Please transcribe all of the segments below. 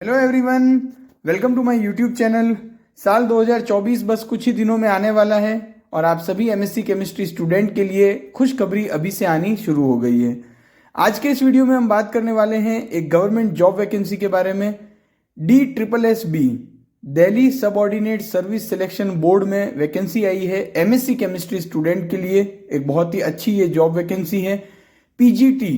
Hello everyone, welcome to my YouTube channel. साल 2024 बस कुछ ही दिनों में आने वाला है और आप सभी एमएससी केमिस्ट्री स्टूडेंट के लिए खुशखबरी अभी से आनी शुरू हो गई है। आज के इस वीडियो में हम बात करने वाले हैं एक गवर्नमेंट जॉब वैकेंसी के बारे में। DSSB Delhi subordinate service selection board में वैकेंसी आई है एमएससी केमिस्ट्री स्टूडेंट के लिए। एक बहुत ही अच्छी ये जॉब वैकेंसी है। PGT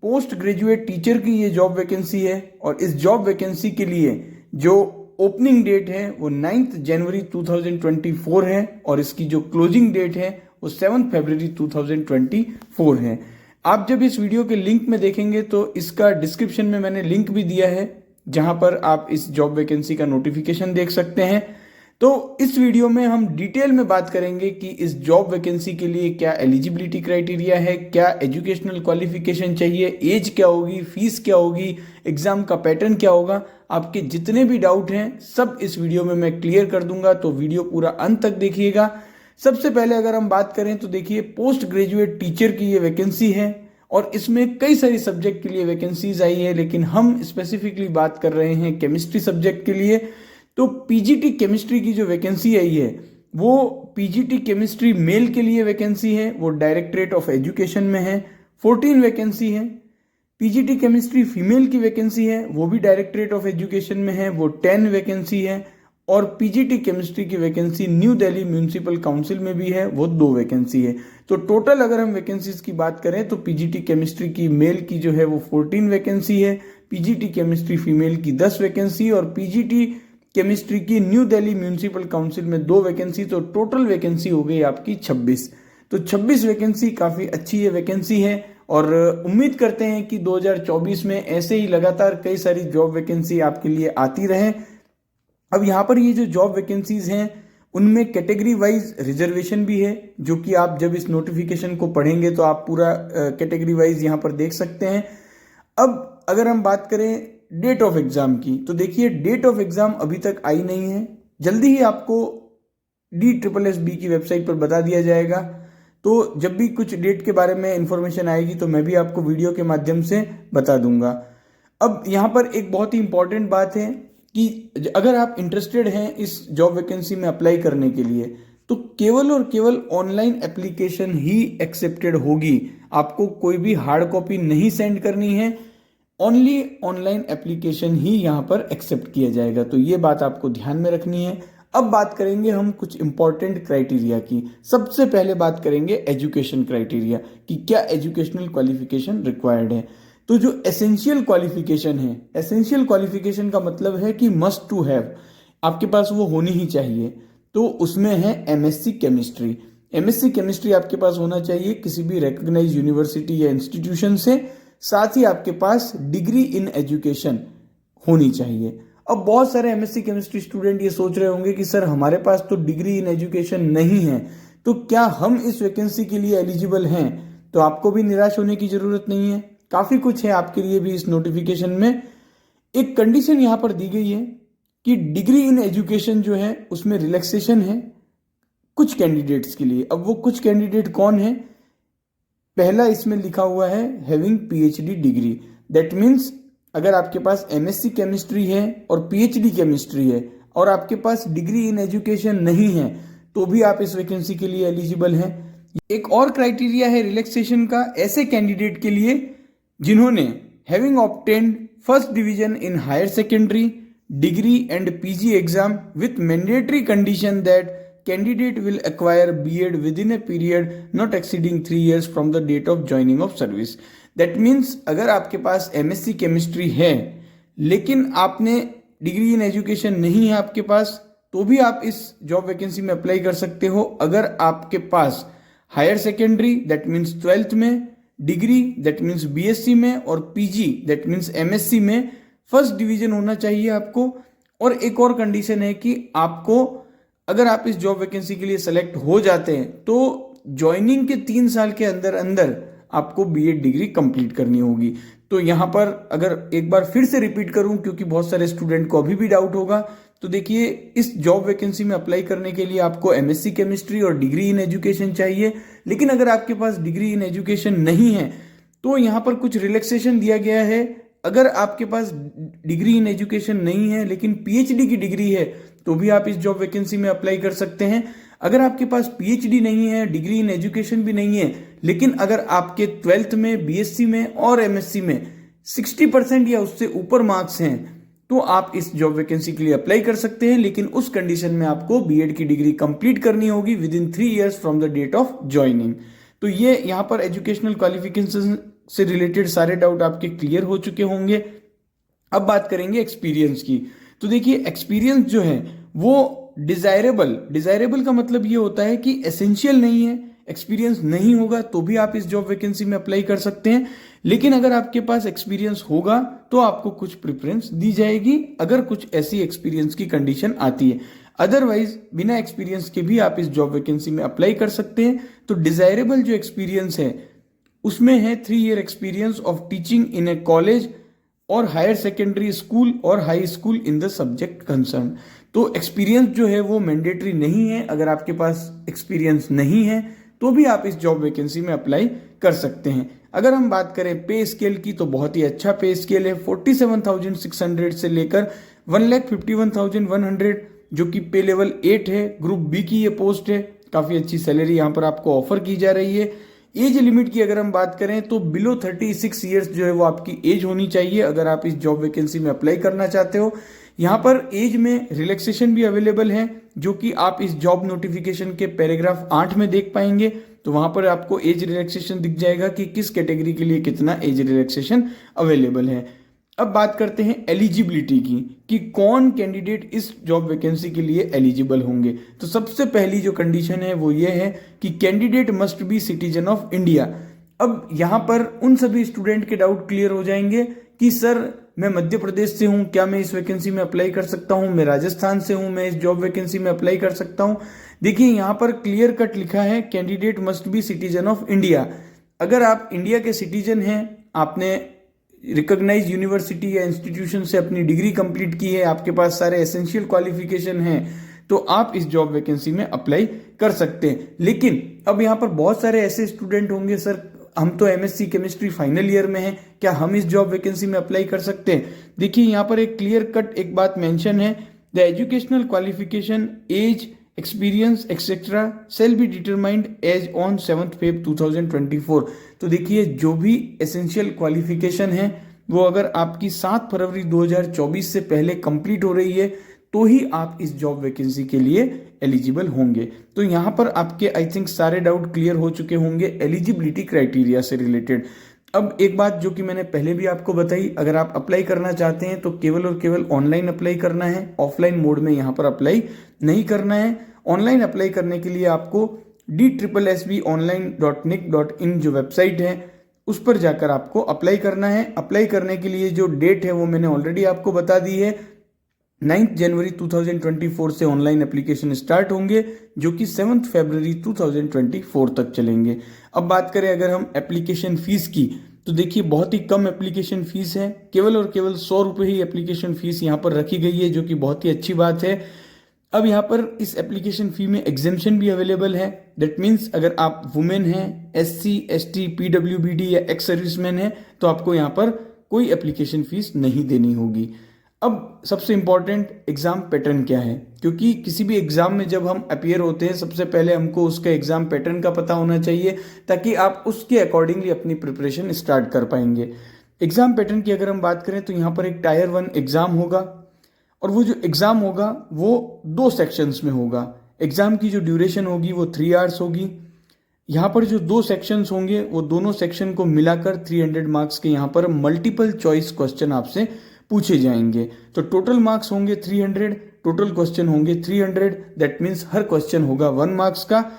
पोस्ट ग्रेजुएट टीचर की ये जॉब वैकेंसी है और इस जॉब वैकेंसी के लिए जो ओपनिंग डेट है वो 9 जनवरी 2024 है और इसकी जो क्लोजिंग डेट है वो 7 फरवरी 2024 है। आप जब इस वीडियो के लिंक में देखेंगे तो इसका डिस्क्रिप्शन में मैंने लिंक भी दिया है जहां पर आप इस जॉब वैकेंसी का नोटिफिकेशन देख सकते हैं। तो इस वीडियो में हम डिटेल में बात करेंगे कि इस जॉब वैकेंसी के लिए क्या एलिजिबिलिटी क्राइटेरिया है, क्या एजुकेशनल क्वालिफिकेशन चाहिए, एज क्या होगी, फीस क्या होगी, एग्जाम का पैटर्न क्या होगा। आपके जितने भी डाउट हैं सब इस वीडियो में मैं क्लियर कर दूंगा, तो वीडियो पूरा अंत तक देखिएगा। सबसे पहले अगर हम बात करें तो देखिए, पोस्ट ग्रेजुएट टीचर की ये वैकेंसी है और इसमें कई सारी सब्जेक्ट के लिए वैकेंसीज आई है, लेकिन हम स्पेसिफिकली बात कर रहे हैं केमिस्ट्री सब्जेक्ट के लिए। तो PGT केमिस्ट्री की जो वैकेंसी आई है वो PGT केमिस्ट्री मेल के लिए वैकेंसी है, वो डायरेक्टरेट ऑफ एजुकेशन में है, 14 वैकेंसी है। PGT केमिस्ट्री फीमेल की वैकेंसी है, वो भी डायरेक्टरेट ऑफ एजुकेशन में है, वो 10 वैकेंसी है। और PGT केमिस्ट्री की vacancy new Delhi municipal council में भी है, वो 2 वैकेंसी है। तो टोटल अगर हम वैकेंसीज की बात करें तो PGT केमिस्ट्री की मेल की जो है वो 14 वैकेंसी है, PGT केमिस्ट्री फीमेल की 10 वैकेंसी और PGT केमिस्ट्री की न्यू दिल्ली म्यूनिसिपल काउंसिल में 2 वैकेंसी। तो टोटल वैकेंसी हो गई आपकी 26। तो 26 वैकेंसी काफ़ी अच्छी ये वैकेंसी है और उम्मीद करते हैं कि 2024 में ऐसे ही लगातार कई सारी जॉब वैकेंसी आपके लिए आती रहे। अब यहाँ पर ये जो जॉब वैकेंसीज हैं उनमें कैटेगरी वाइज रिजर्वेशन भी है, जो कि आप जब इस नोटिफिकेशन को पढ़ेंगे तो आप पूरा कैटेगरी वाइज यहाँ पर देख सकते हैं। अब अगर हम बात करें डेट ऑफ एग्जाम की, तो देखिए डेट ऑफ एग्जाम अभी तक आई नहीं है, जल्दी ही आपको DSSB की वेबसाइट पर बता दिया जाएगा। तो जब भी कुछ डेट के बारे में इंफॉर्मेशन आएगी तो मैं भी आपको वीडियो के माध्यम से बता दूंगा। अब यहाँ पर एक बहुत ही इंपॉर्टेंट बात है कि अगर आप इंटरेस्टेड हैं इस जॉब वैकेंसी में अप्लाई करने के लिए तो केवल और केवल ऑनलाइन एप्लीकेशन ही एक्सेप्टेड होगी। आपको कोई भी हार्ड कॉपी नहीं सेंड करनी है, ओनली ऑनलाइन एप्लीकेशन ही यहाँ पर एक्सेप्ट किया जाएगा। तो ये बात आपको ध्यान में रखनी है। अब बात करेंगे हम कुछ इंपॉर्टेंट क्राइटेरिया की। सबसे पहले बात करेंगे एजुकेशन क्राइटेरिया कि क्या एजुकेशनल क्वालिफिकेशन रिक्वायर्ड है। तो जो एसेंशियल क्वालिफिकेशन है, एसेंशियल क्वालिफिकेशन का मतलब है कि मस्ट टू हैव, आपके पास वो होनी ही चाहिए। तो उसमें है MSc केमिस्ट्री। MSc केमिस्ट्री आपके पास होना चाहिए किसी भी रिकॉग्नाइज्ड यूनिवर्सिटी या इंस्टीट्यूशन से, साथ ही आपके पास डिग्री इन एजुकेशन होनी चाहिए। अब बहुत सारे MSc केमिस्ट्री स्टूडेंट ये सोच रहे होंगे कि सर हमारे पास तो डिग्री इन एजुकेशन नहीं है, तो क्या हम इस वैकेंसी के लिए एलिजिबल हैं? तो आपको भी निराश होने की जरूरत नहीं है, काफी कुछ है आपके लिए भी इस नोटिफिकेशन में। एक कंडीशन यहां पर दी गई है कि डिग्री इन एजुकेशन जो है उसमें रिलैक्सेशन है कुछ कैंडिडेट्स के लिए। अब वो कुछ कैंडिडेट कौन है? पहला इसमें लिखा हुआ है having PhD degree. That means अगर आपके पास MSc केमिस्ट्री है और PhD केमिस्ट्री है और आपके पास डिग्री इन एजुकेशन नहीं है तो भी आप इस वैकेंसी के लिए एलिजिबल हैं। एक और क्राइटेरिया है रिलैक्सेशन का ऐसे कैंडिडेट के लिए जिन्होंने having obtained first division in higher secondary degree and PG exam with mandatory condition that candidate will acquire B.Ed within a period not exceeding 3 years from the date of joining of service. That means अगर आपके पास MSc chemistry है लेकिन आपने degree in education नहीं है आपके पास, तो भी आप इस जॉब वैकेंसी में अप्लाई कर सकते हो। अगर आपके पास higher secondary that means 12th में, डिग्री दैट मीन्स BSc में और PG दैट मीन्स MSc में फर्स्ट डिवीजन होना चाहिए आपको। और एक और कंडीशन है कि आपको, अगर आप इस जॉब वैकेंसी के लिए सेलेक्ट हो जाते हैं तो ज्वाइनिंग के 3 साल के अंदर अंदर आपको B.Ed डिग्री कंप्लीट करनी होगी। तो यहाँ पर अगर एक बार फिर से रिपीट करूं क्योंकि बहुत सारे स्टूडेंट को अभी भी डाउट होगा, तो देखिए इस जॉब वैकेंसी में अप्लाई करने के लिए आपको MSc केमिस्ट्री और डिग्री इन एजुकेशन चाहिए। लेकिन अगर आपके पास डिग्री इन एजुकेशन नहीं है तो यहाँ पर कुछ रिलैक्सेशन दिया गया है अगर आपके पास डिग्री इन एजुकेशन नहीं है लेकिन पीएचडी की डिग्री है तो भी आप इस जॉब वैकेंसी में अप्लाई कर सकते हैं। अगर आपके पास पीएचडी नहीं है, डिग्री इन एजुकेशन भी नहीं है, लेकिन अगर आपके 12th में, बीएससी में और एमएससी में 60% या उससे ऊपर मार्क्स हैं तो आप इस जॉब वैकेंसी के लिए अप्लाई कर सकते हैं। लेकिन उस कंडीशन में आपको बीएड की डिग्री कंप्लीट करनी होगी within 3 years from the date of joining. तो ये यहाँ पर एजुकेशनल क्वालिफिकेशन से रिलेटेड सारे डाउट आपके क्लियर हो चुके होंगे। अब बात करेंगे एक्सपीरियंस की। तो देखिए एक्सपीरियंस जो है वो डिजायरेबल का मतलब ये होता है कि एसेंशियल नहीं है, एक्सपीरियंस नहीं होगा तो भी आप इस जॉब वैकेंसी में अप्लाई कर सकते हैं। लेकिन अगर आपके पास एक्सपीरियंस होगा तो आपको कुछ प्रेफरेंस दी जाएगी अगर कुछ ऐसी एक्सपीरियंस की कंडीशन आती है। अदरवाइज बिना एक्सपीरियंस के भी आप इस जॉब वैकेंसी में अप्लाई कर सकते हैं। तो डिजायरेबल जो एक्सपीरियंस है उसमें है 3 year experience of teaching in A college और हायर सेकेंडरी स्कूल और high school in the subject concern. तो एक्सपीरियंस जो है वो मैंडेटरी नहीं है। अगर आपके पास एक्सपीरियंस नहीं है तो भी आप इस जॉब वैकेंसी में अप्लाई कर सकते हैं। अगर हम बात करें पे स्केल की तो बहुत ही अच्छा पे स्केल है। 47,600 से लेकर 1,51,100 जो कि पे लेवल 8 है। ग्रुप बी की ये पोस्ट है। काफी अच्छी सैलरी यहाँ पर आपको ऑफर की जा रही है। एज लिमिट की अगर हम बात करें तो बिलो 36 ईयर्स जो है वो आपकी एज होनी चाहिए अगर आप इस जॉब वैकेंसी में अप्लाई करना चाहते हो। यहाँ पर एज में रिलैक्सेशन भी अवेलेबल है जो कि आप इस जॉब नोटिफिकेशन के पैराग्राफ 8 में देख पाएंगे। तो वहां पर आपको एज रिलैक्सेशन दिख जाएगा कि किस कैटेगरी के लिए कितना एज रिलैक्सेशन अवेलेबल है। अब बात करते हैं एलिजिबिलिटी की कि कौन कैंडिडेट इस जॉब वैकेंसी के लिए एलिजिबल होंगे। तो सबसे पहली जो कंडीशन है वो ये है कि candidate must be citizen of India. अब यहां पर उन सभी स्टूडेंट के डाउट क्लियर हो जाएंगे कि सर मैं मध्य प्रदेश से हूं, क्या मैं इस वैकेंसी में अप्लाई कर सकता हूं? मैं राजस्थान से हूं, मैं इस जॉब वैकेंसी में अप्लाई कर सकता हूं? देखिए यहां पर क्लियर कट लिखा है candidate must be citizen of India. अगर आप इंडिया के सिटीजन हैं, आपने रिकॉग्नाइज यूनिवर्सिटी या इंस्टीट्यूशन से अपनी डिग्री कंप्लीट की है, आपके पास सारे एसेंशियल क्वालिफिकेशन हैं, तो आप इस जॉब वैकेंसी में अप्लाई कर सकते हैं। लेकिन अब यहाँ पर बहुत सारे ऐसे स्टूडेंट होंगे, सर हम तो एमएससी केमिस्ट्री फाइनल ईयर में हैं, क्या हम इस जॉब वैकेंसी में अप्लाई कर सकते हैं? देखिए यहाँ पर एक क्लियर कट एक बात मेंशन है, the educational qualification, age, experience etcetera shall be determined as on 7 Feb 2024। तो देखिए जो भी एसेंशियल क्वालिफिकेशन है वो अगर आपकी 7 फरवरी 2024 से पहले कंप्लीट हो रही है तो ही आप इस जॉब वैकेंसी के लिए एलिजिबल होंगे। तो यहाँ पर आपके आई थिंक सारे डाउट क्लियर हो चुके होंगे एलिजिबिलिटी क्राइटेरिया से रिलेटेड। अब एक बात जो कि मैंने पहले भी आपको बताई, अगर आप अप्लाई करना चाहते हैं तो केवल और केवल ऑनलाइन अप्लाई करना है, ऑफलाइन मोड में यहाँ पर अप्लाई नहीं करना है। ऑनलाइन अप्लाई करने के लिए आपको DSSBonline.nic.in जो वेबसाइट है उस पर जाकर आपको अप्लाई करना है। अप्लाई करने के लिए जो डेट है वो मैंने ऑलरेडी आपको बता दी है। 9 जनवरी 2024 से ऑनलाइन एप्लीकेशन स्टार्ट होंगे जो कि 7 फरवरी 2024 तक चलेंगे। अब बात करें अगर हम एप्लीकेशन फीस की तो देखिए बहुत ही कम एप्लीकेशन फीस है, केवल और केवल 100 रुपये ही एप्लीकेशन फीस यहाँ पर रखी गई है जो कि बहुत ही अच्छी बात है। अब यहाँ पर इस एप्लीकेशन फी में एग्जेम्पशन भी अवेलेबल है। दैट मीन्स अगर आप वुमेन हैं, SC, ST, PWBD या एक्स सर्विसमैन है तो आपको यहाँ पर कोई एप्लीकेशन फीस नहीं देनी होगी। अब सबसे इंपॉर्टेंट एग्जाम पैटर्न क्या है, क्योंकि किसी भी एग्जाम में जब हम अपीयर होते हैं सबसे पहले हमको उसका एग्जाम पैटर्न का पता होना चाहिए ताकि आप उसके अकॉर्डिंगली अपनी प्रिपरेशन स्टार्ट कर पाएंगे। एग्जाम पैटर्न की अगर हम बात करें तो यहाँ पर एक टायर 1 एग्जाम होगा और वो जो एग्जाम होगा वो 2 सेक्शंस में होगा। एग्जाम की जो ड्यूरेशन होगी वो 3 आवर्स होगी। यहाँ पर जो 2 सेक्शंस होंगे वो दोनों सेक्शन को मिलाकर 300 मार्क्स के यहाँ पर मल्टीपल चॉइस क्वेश्चन आपसे पूछे जाएंगे। तो टोटल मार्क्स होंगे 300, टोटल क्वेश्चन होंगे 300। दैट मीन्स हर क्वेश्चन होगा 1 मार्क्स का।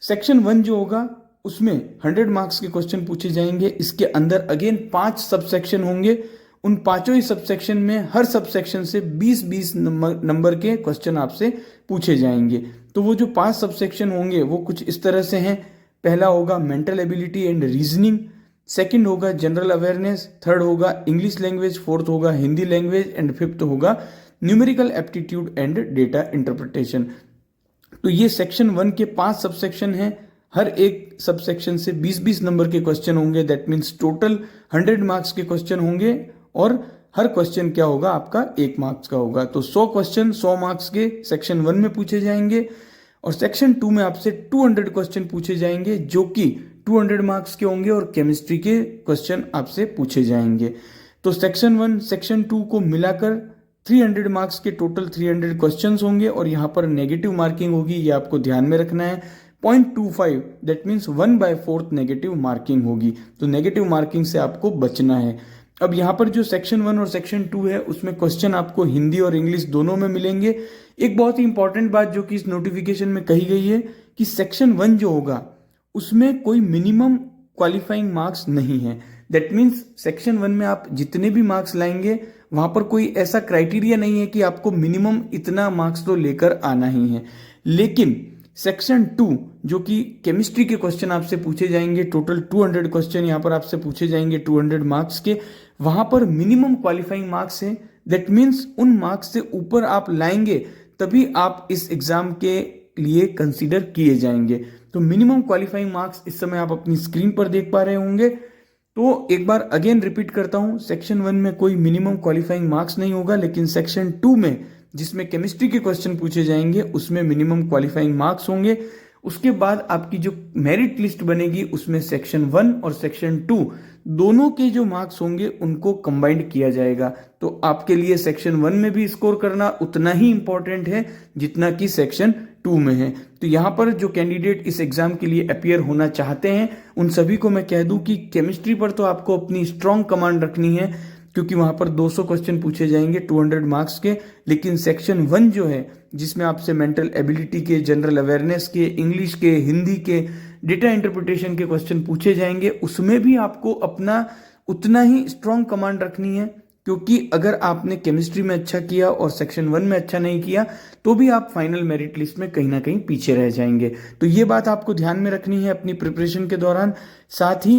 सेक्शन 1 जो होगा उसमें 100 मार्क्स के क्वेश्चन पूछे जाएंगे। इसके अंदर अगेन 5 सब सेक्शन होंगे। उन पांचों ही सब सेक्शन में हर सब सेक्शन से 20-20 नंबर के क्वेश्चन आपसे पूछे जाएंगे। तो वो जो 5 सब सेक्शन होंगे वो कुछ इस तरह से हैं। पहला होगा mental ability and reasoning, second होगा जनरल अवेयरनेस, थर्ड होगा इंग्लिश लैंग्वेज, फोर्थ होगा हिंदी लैंग्वेज एंड फिफ्थ होगा numerical aptitude and data interpretation. तो ये सेक्शन 1 के 5 सब सेक्शन हैं। हर एक सब सेक्शन से 20-20 नंबर के क्वेश्चन होंगे। दैट मीन्स टोटल 100 मार्क्स के क्वेश्चन होंगे और हर क्वेश्चन क्या होगा आपका 1 मार्क्स का होगा। तो 100 क्वेश्चन 100 मार्क्स के सेक्शन 1 में पूछे जाएंगे और सेक्शन 2 में आपसे 200 क्वेश्चन पूछे जाएंगे जो कि 200 मार्क्स के होंगे और केमिस्ट्री के क्वेश्चन आपसे पूछे जाएंगे। तो सेक्शन 1 सेक्शन 2 को मिलाकर 300 मार्क्स के टोटल 300 क्वेश्चंस होंगे और यहाँ पर नेगेटिव मार्किंग होगी, ये आपको ध्यान में रखना है। 0.25 दैट मीन्स 1/4 नेगेटिव मार्किंग होगी, तो नेगेटिव मार्किंग से आपको बचना है। अब यहाँ पर जो सेक्शन 1 और सेक्शन 2 है उसमें क्वेश्चन आपको हिंदी और इंग्लिश दोनों में मिलेंगे। एक बहुत ही इंपॉर्टेंट बात जो कि इस नोटिफिकेशन में कही गई है कि सेक्शन 1 जो होगा उसमें कोई मिनिमम क्वालिफाइंग मार्क्स नहीं है। दैट मीन्स सेक्शन 1 में आप जितने भी मार्क्स लाएंगे वहां पर कोई ऐसा क्राइटेरिया नहीं है कि आपको मिनिमम इतना मार्क्स तो लेकर आना ही है। लेकिन सेक्शन 2 जो कि केमिस्ट्री के क्वेश्चन आपसे पूछे जाएंगे, टोटल 200 क्वेश्चन यहाँ पर आपसे पूछे जाएंगे 200 मार्क्स के, वहां पर मिनिमम क्वालिफाइंग मार्क्स है। दैट मीन्स उन मार्क्स से ऊपर आप लाएंगे तभी आप इस एग्जाम के लिए कंसीडर किए जाएंगे। तो मिनिमम क्वालिफाइंग मार्क्स इस समय आप अपनी स्क्रीन पर देख पा रहे होंगे। तो एक बार अगेन रिपीट करता हूं, सेक्शन 1 में कोई मिनिमम क्वालिफाइंग मार्क्स नहीं होगा, लेकिन सेक्शन 2 में जिसमें केमिस्ट्री के क्वेश्चन पूछे जाएंगे उसमें मिनिमम क्वालिफाइंग मार्क्स होंगे। उसके बाद आपकी जो मेरिट लिस्ट बनेगी उसमें सेक्शन 1 और सेक्शन 2 दोनों के जो मार्क्स होंगे उनको कंबाइंड किया जाएगा। तो आपके लिए सेक्शन 1 में भी स्कोर करना उतना ही इंपॉर्टेंट है जितना कि सेक्शन 2 में है। तो यहाँ पर जो कैंडिडेट इस एग्जाम के लिए अपीयर होना चाहते हैं उन सभी को मैं कह दूं कि केमिस्ट्री पर तो आपको अपनी स्ट्रांग कमांड रखनी है क्योंकि वहां पर 200 क्वेश्चन पूछे जाएंगे 200 मार्क्स के। लेकिन सेक्शन 1 जो है जिसमें आपसे मेंटल एबिलिटी के, जनरल अवेयरनेस के, इंग्लिश के, हिंदी के, डेटा इंटरप्रिटेशन के क्वेश्चन पूछे जाएंगे, उसमें भी आपको अपना उतना ही स्ट्रांग कमांड रखनी है क्योंकि अगर आपने केमिस्ट्री में अच्छा किया और सेक्शन 1 में अच्छा नहीं किया तो भी आप फाइनल मेरिट लिस्ट में कहीं ना कहीं पीछे रह जाएंगे। तो ये बात आपको ध्यान में रखनी है अपनी प्रिपरेशन के दौरान। साथ ही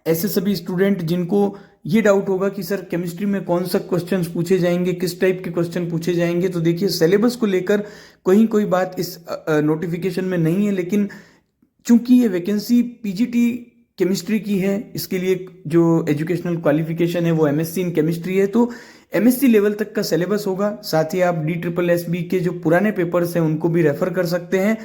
ऐसे सभी स्टूडेंट जिनको ये डाउट होगा कि सर केमिस्ट्री में कौन सा क्वेश्चंस पूछे जाएंगे, किस टाइप के क्वेश्चन पूछे जाएंगे, तो देखिए सिलेबस को लेकर कोई बात इस नोटिफिकेशन में नहीं है, लेकिन चूंकि ये वैकेंसी पीजीटी केमिस्ट्री की है, इसके लिए जो एजुकेशनल क्वालिफिकेशन है वो एमएससी इन केमिस्ट्री है, तो एमएससी लेवल तक का सिलेबस होगा। साथ ही आप DSSB के जो पुराने पेपर्स हैं उनको भी रेफर कर सकते हैं।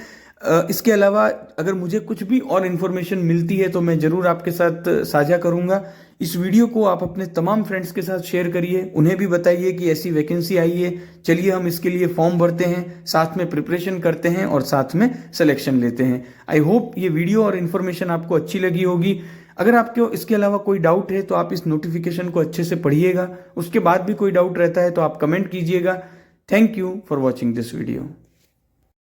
इसके अलावा अगर मुझे कुछ भी और इन्फॉर्मेशन मिलती है तो मैं जरूर आपके साथ साझा करूंगा। इस वीडियो को आप अपने तमाम फ्रेंड्स के साथ शेयर करिए, उन्हें भी बताइए कि ऐसी वैकेंसी आई है, चलिए हम इसके लिए फॉर्म भरते हैं, साथ में प्रिपरेशन करते हैं और साथ में सिलेक्शन लेते हैं। आई होप ये वीडियो और इन्फॉर्मेशन आपको अच्छी लगी होगी। अगर आपको इसके अलावा कोई डाउट है तो आप इस नोटिफिकेशन को अच्छे से पढ़िएगा, उसके बाद भी कोई डाउट रहता है तो आप कमेंट कीजिएगा। Thank you for watching this video.